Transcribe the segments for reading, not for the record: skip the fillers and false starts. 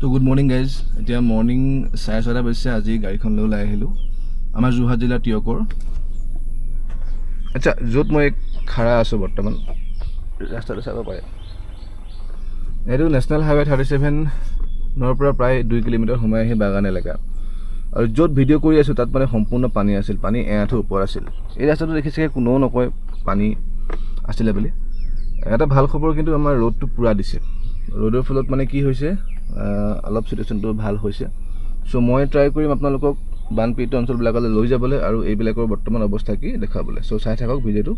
তো good morning guys. এতিয়া morning 6:30 বাজিছে। আজি গাড়ীখন লৈ ওলাই আহিলোঁ আমাৰ যোৰহাট জিলাৰ টিয়কৰ। আচ্ছা, য'ত মই খাৰা আছোঁ বৰ্তমান, ৰাস্তাটো চাব পাৰে। এইটো নেশ্যনেল হাইৱে 37ৰ পৰা প্ৰায় 2 কিলোমিটাৰ সোমাই আহি বাগান এলেকা। আৰু য'ত ভিডিঅ' কৰি আছোঁ তাত মানে সম্পূৰ্ণ পানী আছিল, পানী এআঁঠু ওপৰত আছিল। এই ৰাস্তাটো দেখিছে কোনেও নকয় পানী আছিলে বুলি। এটা ভাল খবৰ কিন্তু আমাৰ ৰ'দটো পূৰা দিছে। ৰ'দৰ ফলত মানে কি হৈছে, অলপ চিটুৱেশ্যনটো ভাল হৈছে। চ' মই ট্ৰাই কৰিম আপোনালোকক বানপীড়িত অঞ্চলবিলাকলৈ লৈ যাবলৈ আৰু এইবিলাকৰ বৰ্তমান অৱস্থা কি দেখাবলৈ। চ' চাই থাকক ভিডিঅ'টো।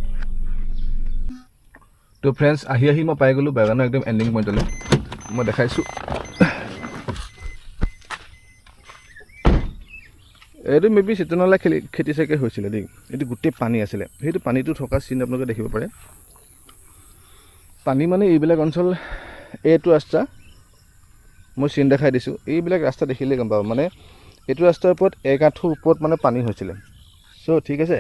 তো ফ্ৰেণ্ডছ, আহি মই পাই গ'লোঁ বাগানৰ একদম এণ্ডিং পইণ্টলৈ। মই দেখাইছোঁ, এইটো মেবি চিতনলা খেতি চাগে হৈছিলে দেই। এইটো গোটেই পানী আছিলে, সেইটো পানীটো থকা চিন আপোনালোকে দেখিব পাৰে। পানী মানে এইবিলাক অঞ্চল, এইটো ৰাস্তা মই চিন দেখাই দিছোঁ, এইবিলাক ৰাস্তা দেখিলে গম পাব মানে এইটো ৰাস্তাৰ ওপৰত 1 আঁঠু ওপৰত মানে পানী হৈছিলে। চ' ঠিক আছে,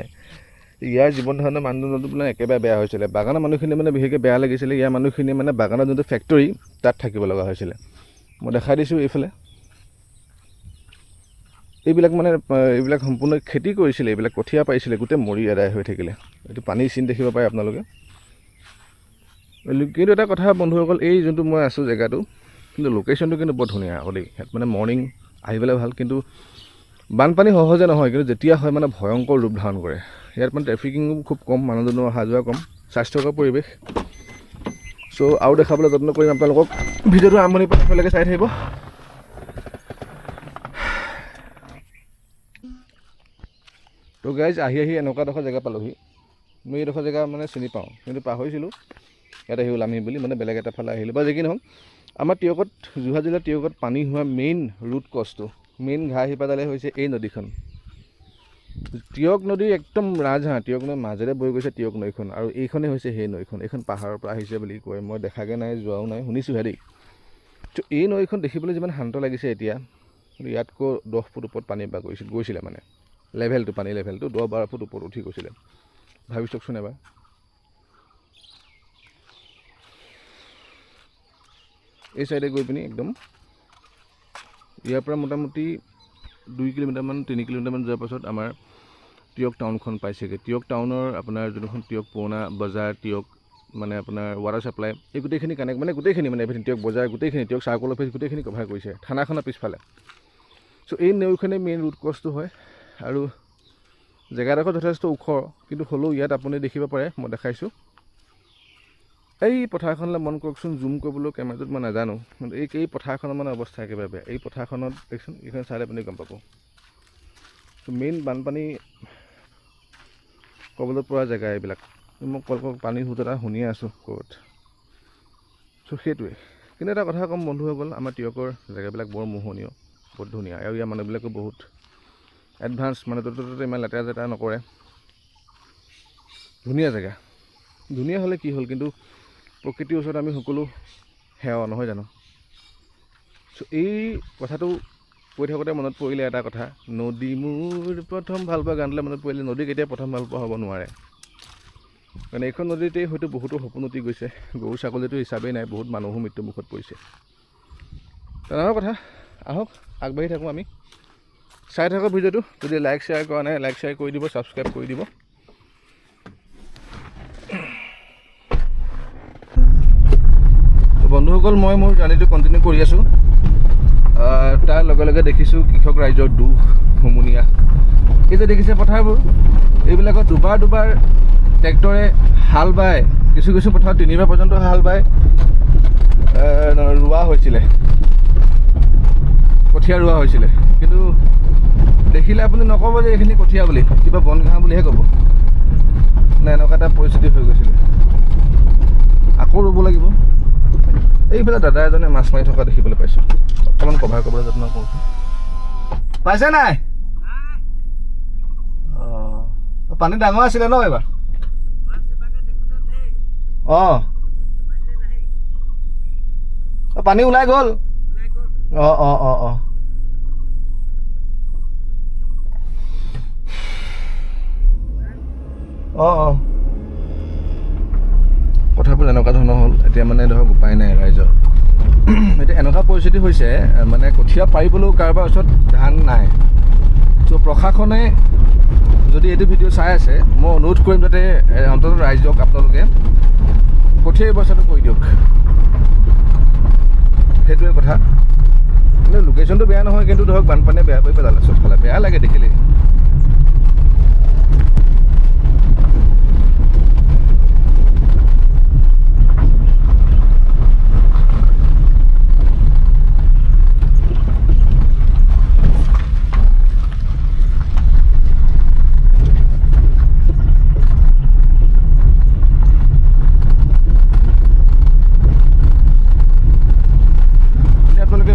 ইয়াৰ জীৱন ধাৰণৰ মানদণ্ডটো মানে একেবাৰে বেয়া হৈছিলে। বাগানৰ মানুহখিনি মানে বিশেষকৈ বেয়া লাগিছিলে। ইয়াৰ মানুহখিনি মানে বাগানৰ যোনটো ফেক্টৰী তাত থাকিব লগা হৈছিলে। মই দেখাই দিছোঁ এইফালে, এইবিলাক সম্পূৰ্ণ খেতি কৰিছিলে, এইবিলাক কঠীয়া পাৰিছিলে, গোটেই মৰি আদায় হৈ থাকিলে। এইটো পানীৰ চিন দেখিব পাৰে আপোনালোকে। কিন্তু এটা কথা বন্ধুসকল, এই যোনটো মই আছোঁ জেগাটো, কিন্তু লোকেশ্যনটো কিন্তু বৰ ধুনীয়া আকৌ দেই। ইয়াত মানে মৰ্ণিং আহিবলৈ ভাল, কিন্তু বানপানী সহজে নহয়, কিন্তু যেতিয়া হয় মানে ভয়ংকৰ ৰূপ ধাৰণ কৰে। ইয়াত মানে ট্ৰেফিকিঙো খুব কম, মানুহজনৰ অহা যোৱা কম, স্বাস্থ্যকৰ পৰিৱেশ। চ' আৰু দেখাবলৈ যত্ন কৰিম আপোনালোকক। ভিডিঅ'টো আৰম্ভণিৰ পৰা শেষলৈকে চাই থাকিব। তো গাইজ, আহি এনেকুৱা এডোখৰ জেগা পালোহি। মই এইডোখৰ জেগা মানে চিনি পাওঁ, কিন্তু পাহৰিছিলোঁ ইয়াত আহি ওলামহি বুলি, মানে বেলেগ এটা ফালে আহিলোঁ। বা যি কি নহওক, আমাৰ টিয়কত, যোৰহাট জিলাৰ টিয়কত পানী হোৱা মেইন ৰুট কজটো, মেইন ঘাঁহ শিপাডালে হৈছে এই নদীখন। টিয়ক নদীৰ একদম ৰাজহাঁহ, টিয়ক নদীৰ মাজেৰে বৈ গৈছে টিয়ক নৈখন, আৰু এইখনেই হৈছে সেই নৈখন। এইখন পাহাৰৰ পৰা আহিছে বুলি কয়, মই দেখাগৈ নাই, যোৱাও নাই, শুনিছোঁহে দেই। ত' এই নৈখন দেখিবলৈ যিমান শান্ত লাগিছে এতিয়া, কিন্তু ইয়াতকৈ 10 ফুট ওপৰত পানী এবাৰ গৈছিলে মানে লেভেলটো, পানী লেভেলটো 10-12 ফুট ওপৰত উঠি গৈছিলে। ভাবি চাওকচোন এবাৰ। এই চাইডে গৈ পিনি একদম ইয়াৰ পৰা মোটামুটি 2 কিলোমিটাৰমান 3 কিলোমিটাৰমান যোৱাৰ পাছত আমাৰ টিয়ক টাউনখন পাইছেগৈ। টিয়ক টাউনৰ আপোনাৰ যোনখন টিয়ক পুৰণা বজাৰ, টিয়ক মানে আপোনাৰ ৱাটাৰ ছাপ্লাই, এই গোটেইখিনি কানেক্ট, মানে গোটেইখিনি মানে এভৰিথিং, টিয়ক বজাৰ গোটেইখিনি, টিয়ক চাৰ্কল অফিচ গোটেইখিনি কভাৰ কৰিছে থানাখনৰ পিছফালে। চ' এই নৈখনেই মেইন ৰুট কজটো হয়। আৰু জেগাডোখৰ যথেষ্ট ওখ, কিন্তু হ'লেও ইয়াত আপুনি দেখিব পাৰে, মই দেখাইছোঁ এই পথাৰখনলৈ মন কৰকচোন। জুম কৰিবলৈ কেমেৰাটোত মই নাজানো, কিন্তু এই পথাৰখনৰ মানে অৱস্থা একেবাৰে বেয়া। এই পথাৰখনত দেখিছোন, এইখন চাইডে আপুনি গম পাব। ত' মেইন বানপানী ক'বলৈ পৰা জেগা এইবিলাক। মই পানীৰ সোঁত এটা শুনিয়ে আছোঁ ক'ত। চ' সেইটোৱে। কিন্তু এটা কথা ক'ম বন্ধুসকল, আমাৰ টিয়কৰ জেগাবিলাক বৰ মোহনীয়, বহুত ধুনীয়া, আৰু ইয়াৰ মানুহবিলাকো বহুত এডভান্স, মানে ত'তে ইমান লেতেৰা জেতেৰা নকৰে। ধুনীয়া জেগা। ধুনীয়া হ'লে কি হ'ল, কিন্তু প্ৰকৃতিৰ ওচৰত আমি সকলো সেৱা, নহয় জানো? চ' এই কথাটো কৈ থাকোঁতে মনত পৰিলে এটা কথা, নদী মোৰ প্ৰথম ভাল পোৱা গানটোলৈ মনত পৰিলে। নদী কেতিয়া প্ৰথম ভাল পোৱা হ'ব নোৱাৰে, কাৰণ এইখন নদীতেই হয়তো বহুতো সপোন উটি গৈছে। গৰু ছাগলীটো হিচাপেই নাই, বহুত মানুহো মৃত্যুৰ মুখত পৰিছে। তেনেকুৱা কথা। আহক আগবাঢ়ি থাকোঁ আমি, চাই থাকক ভিডিঅ'টো। যদি লাইক শ্বেয়াৰ কৰা নাই, লাইক শ্বেয়াৰ কৰি দিব, ছাবস্ক্ৰাইব কৰি দিব। বন্ধুসকল, মই মোৰ জাৰ্ণিটো কণ্টিনিউ কৰি আছোঁ। তাৰ লগে লগে দেখিছোঁ কৃষক ৰাইজৰ দুখ হুমুনিয়া। এই যে দেখিছে পথাৰবোৰ, এইবিলাকত দুবাৰ ট্ৰেক্টৰে হাল বাই, কিছু পথাৰত 3বাৰ পৰ্যন্ত হাল বাই ৰোৱা হৈছিলে, কঠীয়া ৰোৱা হৈছিলে। কিন্তু দেখিলে আপুনি নক'ব যে এইখিনি কঠীয়া বুলি, কিবা বন ঘাঁহ বুলিহে ক'ব। নে এনেকুৱা এটা পৰিস্থিতি হৈ গৈছিলে। আকৌ ৰুব লাগিব। এইফালে দাদা এজনে মাছ মাৰি থকা দেখিবলৈ পাইছোঁ। অকণমান কভাৰ কৰিবলৈ যত্ন কৰোঁ। পাইছে নাই? অঁ, পানী ডাঙৰ আছিলে ন এইবাৰ? অঁ, পানী ওলাই গ'ল। অঁ অঁ অঁ অঁ অঁ অঁ কথাবোৰ এনেকুৱা ধৰণৰ হ'ল। এতিয়া মানে ধৰক উপায় নাই ৰাইজৰ। এতিয়া এনেকুৱা পৰিস্থিতি হৈছে মানে কঠীয়া পাৰিবলৈও কাৰোবাৰ ওচৰত ধান নাই। চ' প্ৰশাসনে যদি এইটো ভিডিঅ' চাই আছে, মই অনুৰোধ কৰিম যাতে অন্ততঃ ৰাইজক আপোনালোকে কঠীয়া ব্যৱস্থাটো কৰি দিয়ক। সেইটোৱে কথা। কিন্তু লোকেশ্যনটো বেয়া নহয়, কিন্তু ধৰক বানপানীয়ে বেয়া কৰি পেলালে চবফালে, বেয়া লাগে দেখিলেই।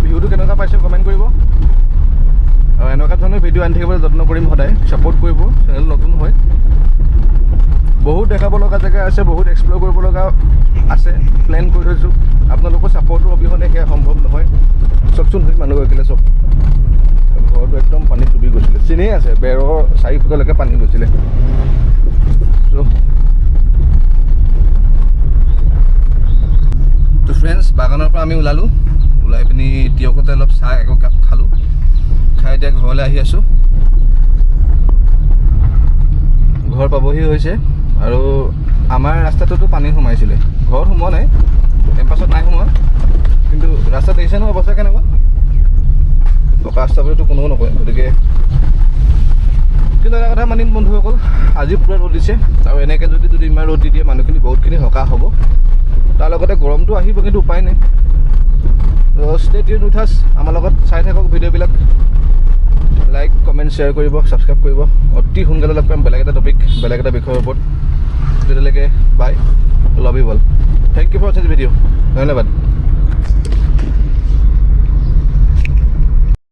ভিডিঅ'টো কেনেকুৱা পাইছে কমেণ্ট কৰিব, আৰু এনেকুৱা ধৰণৰ ভিডিঅ' আনি থাকিবলৈ যত্ন কৰিম সদায়। ছাপোৰ্ট কৰিব, চেনেল নতুন হয়। বহুত দেখাব লগা জেগা আছে, বহুত এক্সপ্ল'ৰ কৰিব লগা আছে, প্লেন কৰি থৈছোঁ। আপোনালোকৰ ছাপোৰ্টৰ অবিহনে সেয়া সম্ভৱ নহয়। চবচোন মানুহ গৈছিলে, চব ঘৰটো একদম পানীত ডুবি গৈছিলে, চিনেই আছে বেৰৰ 4 ফুটলৈকে পানী গৈছিলে। তো ফ্ৰেণ্ডছ, বাগানৰ পৰা আমি ওলালোঁ, ওলাই পিনি তিয়কতে অলপ চাহ একাপ খালোঁ, খাই এতিয়া ঘৰলৈ আহি আছোঁ। ঘৰ পাবহি হৈছে, আৰু আমাৰ ৰাস্তাটোতো পানী সোমাইছিলে, ঘৰত সোমোৱা নাই, কেম্পাছত নাই সোমোৱা, কিন্তু ৰাস্তাত দেখিছে নহয় অৱস্থা কেনেকুৱা। পকা ৰাস্তা বুলিতো কোনেও নকয়, গতিকে কিন্তু এটা কথা মানিম বন্ধুসকল, আজি পূৰা ৰ'দ দিছে, আৰু এনেকৈ যদি ইমান ৰ'দ দি দিয়ে মানুহখিনি বহুতখিনি সকাহ হ'ব। তাৰ লগতে গৰমটো আহিব, কিন্তু উপায় নাই। ষ্টে টিউন উইথ আছ, আমাৰ লগত চাই থাকক ভিডিঅ'বিলাক। লাইক, কমেণ্ট, শ্বেয়াৰ কৰিব, ছাবস্ক্ৰাইব কৰিব। অতি সোনকালে লগ পাম বেলেগ এটা টপিক, বেলেগ এটা বিষয়ৰ ওপৰত। তেতিয়ালৈকে bye, love you all. Thank you for ৱাচিং দিছ ভিডিঅ'। ধন্যবাদ।